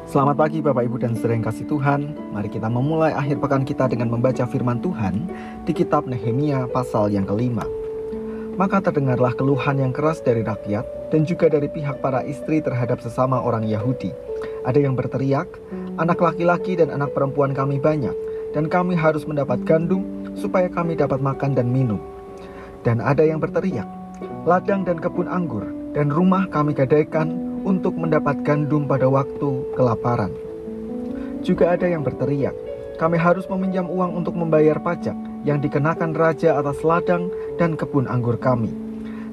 Selamat pagi Bapak Ibu dan Saudara yang kasih Tuhan. Mari kita memulai akhir pekan kita dengan membaca firman Tuhan di kitab Nehemia pasal yang kelima. Maka terdengarlah keluhan yang keras dari rakyat dan juga dari pihak para istri terhadap sesama orang Yahudi. Ada yang berteriak, anak laki-laki dan anak perempuan kami banyak, dan kami harus mendapat gandum supaya kami dapat makan dan minum. Dan ada yang berteriak, ladang dan kebun anggur dan rumah kami gadaikan untuk mendapat gandum pada waktu kelaparan. Juga ada yang berteriak, kami harus meminjam uang untuk membayar pajak yang dikenakan raja atas ladang dan kebun anggur kami.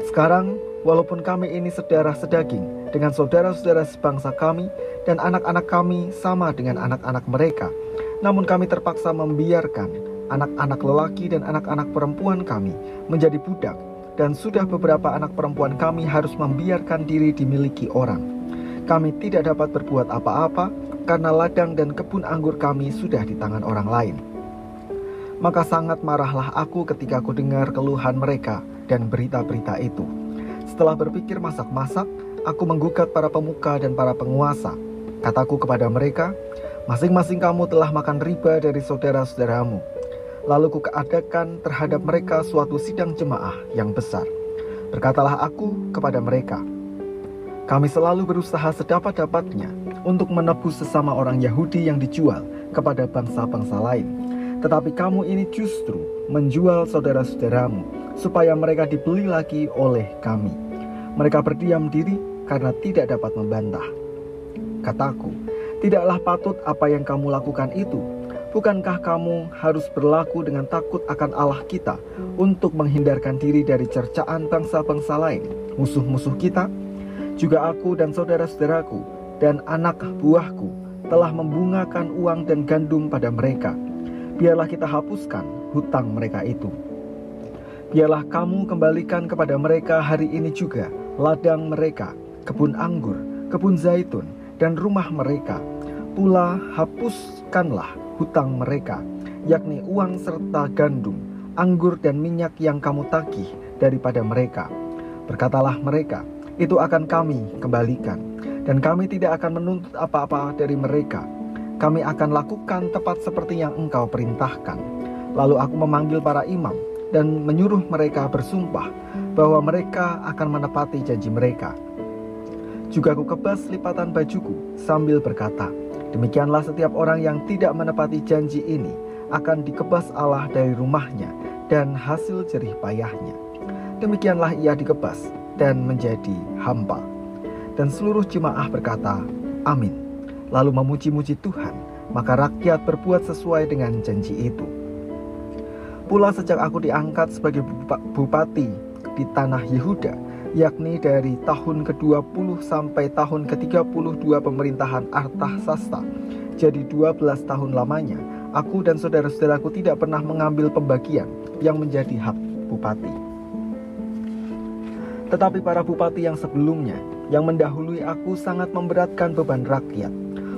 Sekarang, walaupun kami ini sedarah sedaging dengan saudara-saudara sebangsa kami dan anak-anak kami sama dengan anak-anak mereka, namun kami terpaksa membiarkan anak-anak lelaki dan anak-anak perempuan kami menjadi budak, dan sudah beberapa anak perempuan kami harus membiarkan diri dimiliki orang. Kami tidak dapat berbuat apa-apa karena ladang dan kebun anggur kami sudah di tangan orang lain. Maka sangat marahlah aku ketika aku dengar keluhan mereka dan berita-berita itu. Setelah berpikir masak-masak, aku menggugat para pemuka dan para penguasa. Kataku kepada mereka, masing-masing kamu telah makan riba dari saudara-saudaramu. Lalu kuadakan terhadap mereka suatu sidang jemaah yang besar. Berkatalah aku kepada mereka, kami selalu berusaha sedapat-dapatnya untuk menebus sesama orang Yahudi yang dijual kepada bangsa-bangsa lain. Tetapi kamu ini justru menjual saudara-saudaramu supaya mereka dibeli lagi oleh kami. Mereka berdiam diri karena tidak dapat membantah. Kataku, tidaklah patut apa yang kamu lakukan itu. Bukankah kamu harus berlaku dengan takut akan Allah kita untuk menghindarkan diri dari cercaan bangsa-bangsa lain, musuh-musuh kita? Juga aku dan saudara-saudaraku dan anak buahku telah membungakan uang dan gandum pada mereka. Biarlah kita hapuskan hutang mereka itu. Biarlah kamu kembalikan kepada mereka hari ini juga ladang mereka, kebun anggur, kebun zaitun, dan rumah mereka. Pula hapuskanlah hutang mereka, yakni uang serta gandum, anggur dan minyak yang kamu tagih daripada mereka. Berkatalah mereka, itu akan kami kembalikan, dan kami tidak akan menuntut apa-apa dari mereka. Kami akan lakukan tepat seperti yang engkau perintahkan. Lalu aku memanggil para imam dan menyuruh mereka bersumpah bahwa mereka akan menepati janji mereka. Juga aku kebas lipatan bajuku sambil berkata, demikianlah setiap orang yang tidak menepati janji ini akan dikebas Allah dari rumahnya dan hasil jerih payahnya. Demikianlah ia dikebas dan menjadi hampa. Dan seluruh jemaah berkata, amin. Lalu memuji-muji Tuhan, maka rakyat berbuat sesuai dengan janji itu. Pula sejak aku diangkat sebagai bupati di tanah Yehuda, yakni dari tahun ke-20 sampai tahun ke-32 pemerintahan Artasasta, jadi 12 tahun lamanya, aku dan saudara-saudaraku tidak pernah mengambil pembagian yang menjadi hak bupati. Tetapi para bupati yang sebelumnya, yang mendahului aku sangat memberatkan beban rakyat.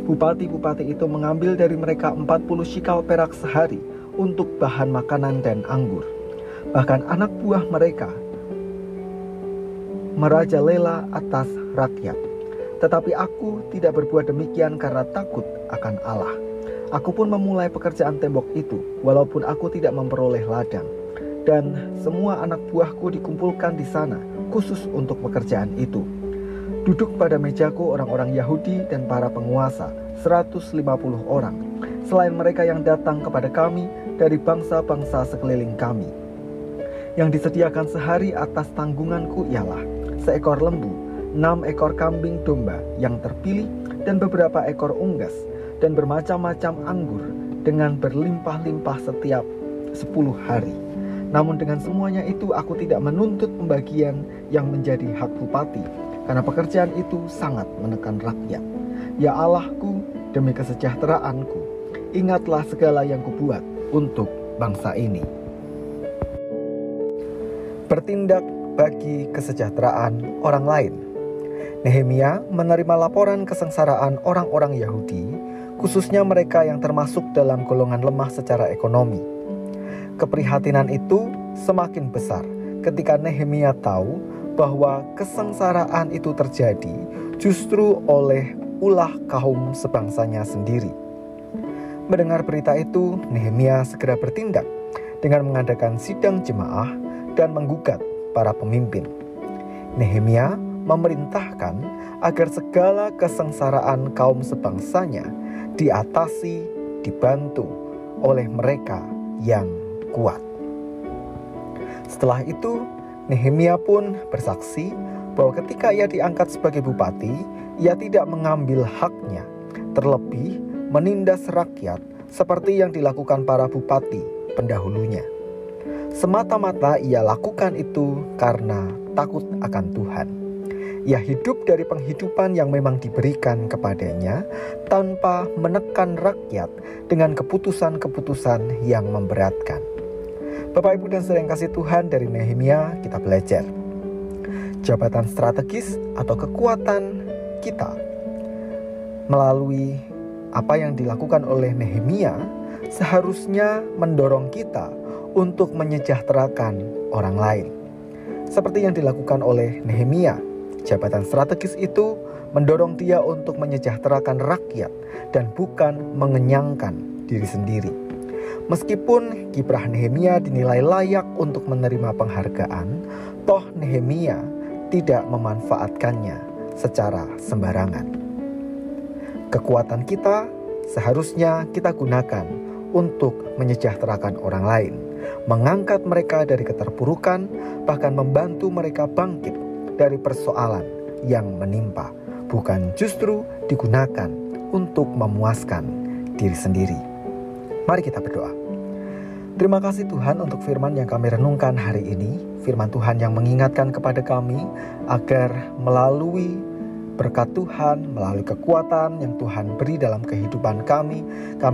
Bupati-bupati itu mengambil dari mereka 40 shikal perak sehari untuk bahan makanan dan anggur. Bahkan anak buah mereka merajalela atas rakyat. Tetapi aku tidak berbuat demikian karena takut akan Allah. Aku pun memulai pekerjaan tembok itu, walaupun aku tidak memperoleh ladang. Dan semua anak buahku dikumpulkan di sana, khusus untuk pekerjaan itu. Duduk pada mejaku orang-orang Yahudi dan para penguasa, 150 orang, selain mereka yang datang kepada kami dari bangsa-bangsa sekeliling kami. Yang disediakan sehari atas tanggunganku ialah seekor lembu, 6 ekor kambing domba yang terpilih, dan beberapa ekor unggas, dan bermacam-macam anggur dengan berlimpah-limpah setiap 10 hari. Namun dengan semuanya itu aku tidak menuntut pembagian yang menjadi hak bupati, karena pekerjaan itu sangat menekan rakyat. Ya Allahku, demi kesejahteraanku, ingatlah segala yang kubuat untuk bangsa ini. Bertindak bagi kesejahteraan orang lain. Nehemia menerima laporan kesengsaraan orang-orang Yahudi, khususnya mereka yang termasuk dalam golongan lemah secara ekonomi. Keprihatinan itu semakin besar ketika Nehemia tahu bahwa kesengsaraan itu terjadi justru oleh ulah kaum sebangsanya sendiri. Mendengar berita itu, Nehemia segera bertindak dengan mengadakan sidang jemaah dan menggugat para pemimpin. Nehemia memerintahkan agar segala kesengsaraan kaum sebangsanya diatasi, dibantu oleh mereka yang kuat. Setelah itu, Nehemia pun bersaksi bahwa ketika ia diangkat sebagai bupati, ia tidak mengambil haknya, terlebih menindas rakyat seperti yang dilakukan para bupati pendahulunya. Semata-mata ia lakukan itu karena takut akan Tuhan. Ia hidup dari penghidupan yang memang diberikan kepadanya tanpa menekan rakyat dengan keputusan-keputusan yang memberatkan. Bapak, Ibu, dan saudara yang kasih Tuhan, dari Nehemia kita belajar jabatan strategis atau kekuatan kita melalui apa yang dilakukan oleh Nehemia seharusnya mendorong kita untuk menyejahterakan orang lain. Seperti yang dilakukan oleh Nehemia, jabatan strategis itu mendorong dia untuk menyejahterakan rakyat dan bukan mengenyangkan diri sendiri. Meskipun kiprah Nehemia dinilai layak untuk menerima penghargaan, toh Nehemia tidak memanfaatkannya secara sembarangan. Kekuatan kita seharusnya kita gunakan untuk menyejahterakan orang lain, mengangkat mereka dari keterpurukan, bahkan membantu mereka bangkit dari persoalan yang menimpa, bukan justru digunakan untuk memuaskan diri sendiri. Mari kita berdoa. Terima kasih Tuhan untuk firman yang kami renungkan hari ini, firman Tuhan yang mengingatkan kepada kami agar melalui berkat Tuhan, melalui kekuatan yang Tuhan beri dalam kehidupan kami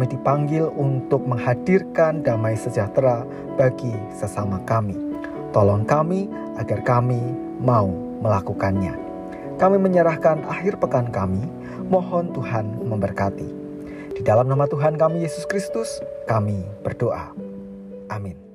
dipanggil untuk menghadirkan damai sejahtera bagi sesama kami. Tolong kami agar kami mau melakukannya. Kami menyerahkan akhir pekan kami, mohon Tuhan memberkati. Di dalam nama Tuhan kami Yesus Kristus, kami berdoa. Amin.